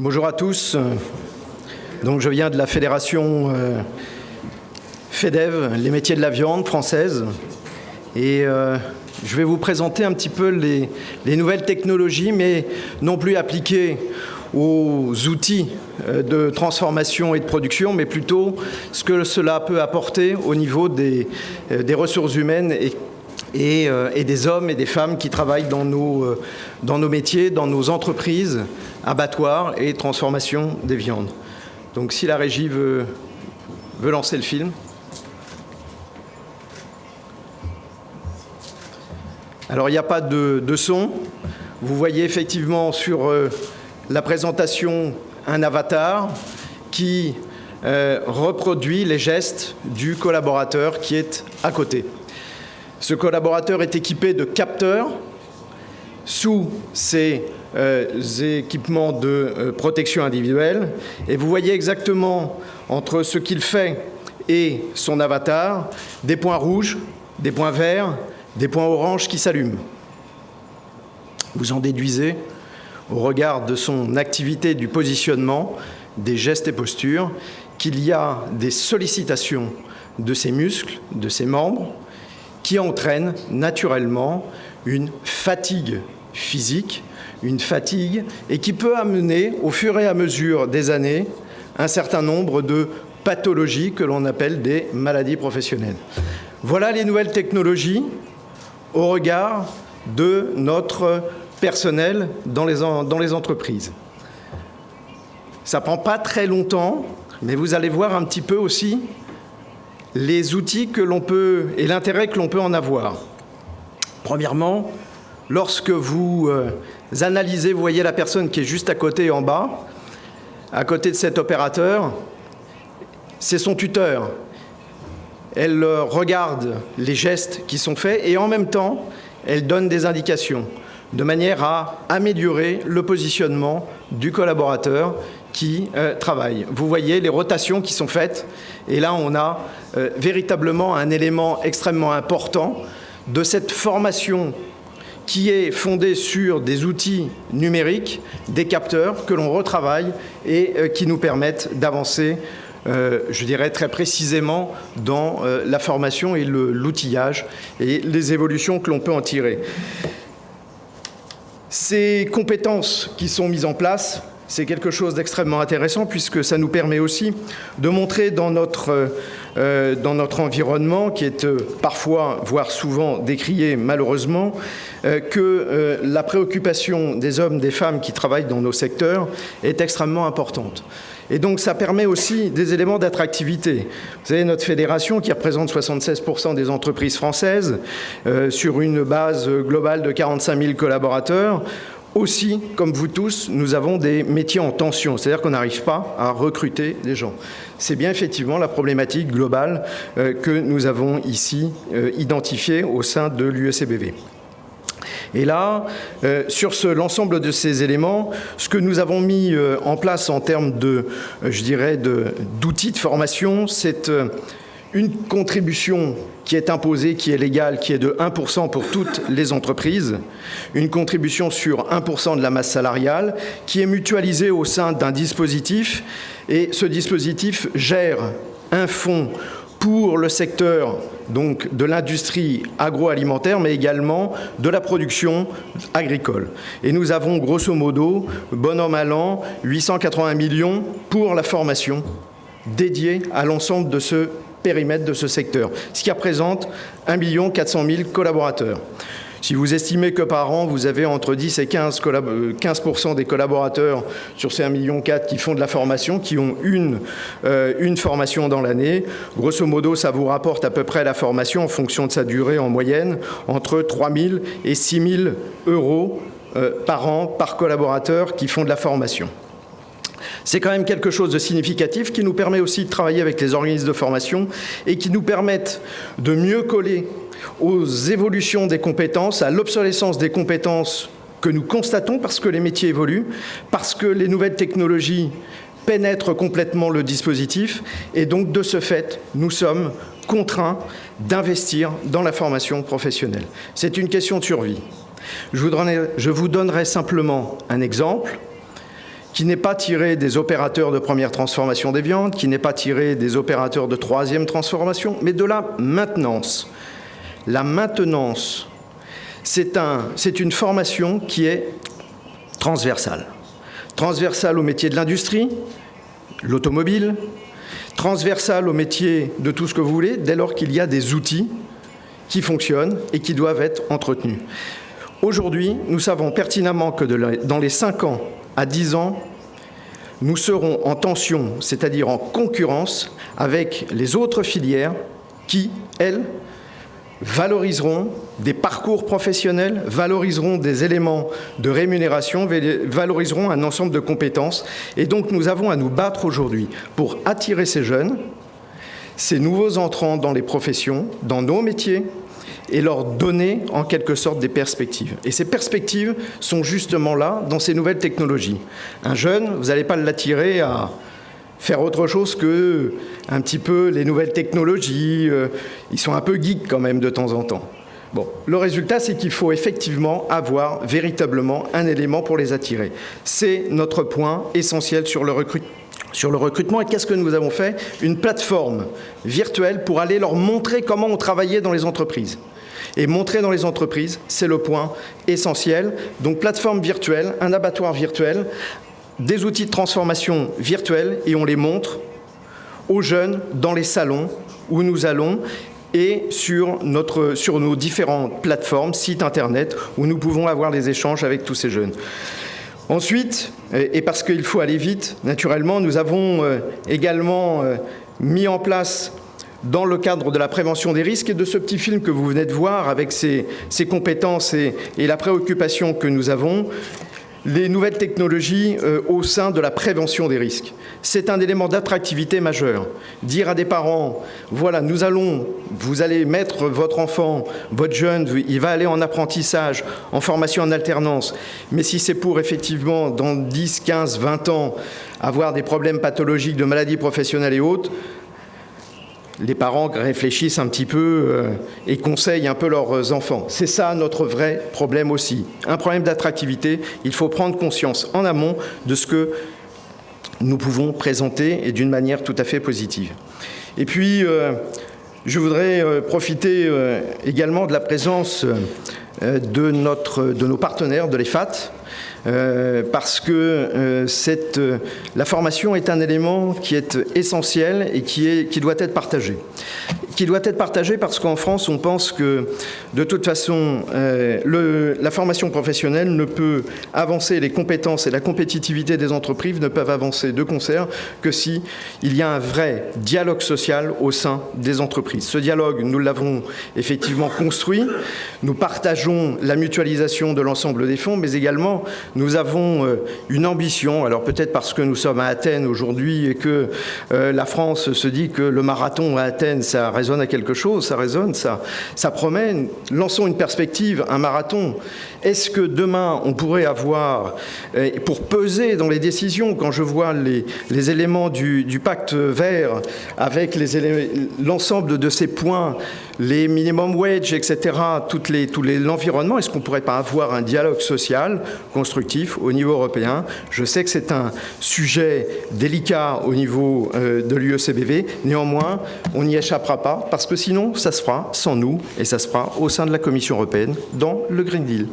Bonjour à tous. Donc, je viens de la fédération FEDEV, les métiers de la viande française. Et je vais vous présenter un petit peu les nouvelles technologies, mais non plus appliquées aux outils de transformation et de production, mais plutôt ce que cela peut apporter au niveau des ressources humaines et des hommes et des femmes qui travaillent dans nos métiers, dans nos entreprises, abattoirs et transformation des viandes. Donc si la régie veut lancer le film. Alors il n'y a pas de son. Vous voyez effectivement sur la présentation un avatar qui reproduit les gestes du collaborateur qui est à côté. Ce collaborateur est équipé de capteurs sous ses équipements de protection individuelle. Et vous voyez exactement entre ce qu'il fait et son avatar des points rouges, des points verts, des points oranges qui s'allument. Vous en déduisez, au regard de son activité du positionnement, des gestes et postures, qu'il y a des sollicitations de ses muscles, de ses membres, qui entraîne naturellement une fatigue physique, une fatigue, et qui peut amener, au fur et à mesure des années, un certain nombre de pathologies que l'on appelle des maladies professionnelles. Voilà les nouvelles technologies au regard de notre personnel dans les entreprises. Ça ne prend pas très longtemps, mais vous allez voir un petit peu aussi les outils que l'on peut et l'intérêt que l'on peut en avoir. Premièrement, lorsque vous analysez, vous voyez la personne qui est juste à côté en bas, à côté de cet opérateur, c'est son tuteur. Elle regarde les gestes qui sont faits et en même temps, elle donne des indications de manière à améliorer le positionnement du collaborateur qui travaille. Vous voyez les rotations qui sont faites et là on a véritablement un élément extrêmement important de cette formation qui est fondée sur des outils numériques, des capteurs que l'on retravaille et qui nous permettent d'avancer je dirais très précisément dans la formation et l'outillage et les évolutions que l'on peut en tirer. Ces compétences qui sont mises en place, c'est quelque chose d'extrêmement intéressant puisque ça nous permet aussi de montrer dans notre environnement, qui est parfois, voire souvent décrié malheureusement, que la préoccupation des hommes, des femmes qui travaillent dans nos secteurs est extrêmement importante. Et donc ça permet aussi des éléments d'attractivité. Vous savez, notre fédération qui représente 76% des entreprises françaises, sur une base globale de 45 000 collaborateurs, aussi, comme vous tous, nous avons des métiers en tension, c'est-à-dire qu'on n'arrive pas à recruter des gens. C'est bien effectivement la problématique globale que nous avons ici identifiée au sein de l'UECBV. Et là, sur l'ensemble de ces éléments, ce que nous avons mis en place en termes d'outils de formation, c'est une contribution qui est imposée, qui est légale, qui est de 1% pour toutes les entreprises, une contribution sur 1% de la masse salariale, qui est mutualisée au sein d'un dispositif, et ce dispositif gère un fonds pour le secteur donc, de l'industrie agroalimentaire, mais également de la production agricole. Et nous avons grosso modo, bon an, mal an, 880 millions pour la formation dédiée à l'ensemble de ce périmètre de ce secteur, ce qui représente 1 400 000 collaborateurs. Si vous estimez que par an, vous avez entre 10 et 15% des collaborateurs sur ces 1,4 million qui font de la formation, qui ont une formation dans l'année, grosso modo, ça vous rapporte à peu près la formation en fonction de sa durée en moyenne, entre 3 000 et 6 000 euros par an par collaborateur qui font de la formation. C'est quand même quelque chose de significatif qui nous permet aussi de travailler avec les organismes de formation et qui nous permettent de mieux coller aux évolutions des compétences, à l'obsolescence des compétences que nous constatons parce que les métiers évoluent, parce que les nouvelles technologies pénètrent complètement le dispositif et donc de ce fait, nous sommes contraints d'investir dans la formation professionnelle. C'est une question de survie. Je vous donnerai simplement un exemple qui n'est pas tiré des opérateurs de première transformation des viandes, qui n'est pas tiré des opérateurs de troisième transformation, mais de la maintenance. La maintenance, c'est une formation qui est transversale. Transversale au métier de l'industrie, l'automobile, transversale au métier de tout ce que vous voulez, dès lors qu'il y a des outils qui fonctionnent et qui doivent être entretenus. Aujourd'hui, nous savons pertinemment que dans les 5 ans à 10 ans, nous serons en tension, c'est-à-dire en concurrence avec les autres filières qui, elles, valoriseront des parcours professionnels, valoriseront des éléments de rémunération, valoriseront un ensemble de compétences. Et donc nous avons à nous battre aujourd'hui pour attirer ces jeunes, ces nouveaux entrants dans les professions, dans nos métiers, et leur donner en quelque sorte des perspectives. Et ces perspectives sont justement là, dans ces nouvelles technologies. Un jeune, vous n'allez pas l'attirer à faire autre chose que un petit peu les nouvelles technologies. Ils sont un peu geeks quand même de temps en temps. Bon, le résultat, c'est qu'il faut effectivement avoir véritablement un élément pour les attirer. C'est notre point essentiel sur le recrutement. Et qu'est-ce que nous avons fait? Une plateforme virtuelle pour aller leur montrer comment on travaillait dans les entreprises. Et montrer dans les entreprises, c'est le point essentiel. Donc plateforme virtuelle, un abattoir virtuel, des outils de transformation virtuels, et on les montre aux jeunes dans les salons où nous allons et sur nos différentes plateformes, sites internet, où nous pouvons avoir des échanges avec tous ces jeunes. Ensuite, et parce qu'il faut aller vite, naturellement, nous avons également mis en place, dans le cadre de la prévention des risques et de ce petit film que vous venez de voir avec ses compétences et la préoccupation que nous avons, les nouvelles technologies au sein de la prévention des risques. C'est un élément d'attractivité majeur. Dire à des parents, voilà, vous allez mettre votre enfant, votre jeune, il va aller en apprentissage, en formation en alternance, mais si c'est pour effectivement, dans 10, 15, 20 ans, avoir des problèmes pathologiques de maladies professionnelles et autres, les parents réfléchissent un petit peu et conseillent un peu leurs enfants. C'est ça notre vrai problème aussi. Un problème d'attractivité. Il faut prendre conscience en amont de ce que nous pouvons présenter et d'une manière tout à fait positive. Et puis, je voudrais profiter également de la présence de nos partenaires de l'EFAT, parce que la formation est un élément qui est essentiel et qui doit être partagé. Qui doit être partagé parce qu'en France, on pense que, de toute façon, la formation professionnelle ne peut avancer, les compétences et la compétitivité des entreprises ne peuvent avancer de concert que si il y a un vrai dialogue social au sein des entreprises. Ce dialogue, nous l'avons effectivement construit. Nous partageons la mutualisation de l'ensemble des fonds, mais également nous avons une ambition, alors peut-être parce que nous sommes à Athènes aujourd'hui et que la France se dit que le marathon à Athènes, ça résonne à quelque chose, ça résonne, ça promet. Lançons une perspective, un marathon. Est-ce que demain, on pourrait avoir, pour peser dans les décisions, quand je vois les éléments du pacte vert, avec l'ensemble de ces points, les minimum wage, etc., l'environnement, est-ce qu'on ne pourrait pas avoir un dialogue social constructif au niveau européen? Je sais que c'est un sujet délicat au niveau de l'UECBV, néanmoins, on n'y échappera pas, parce que sinon, ça se fera sans nous, et ça se fera au sein de la Commission européenne dans le Green Deal.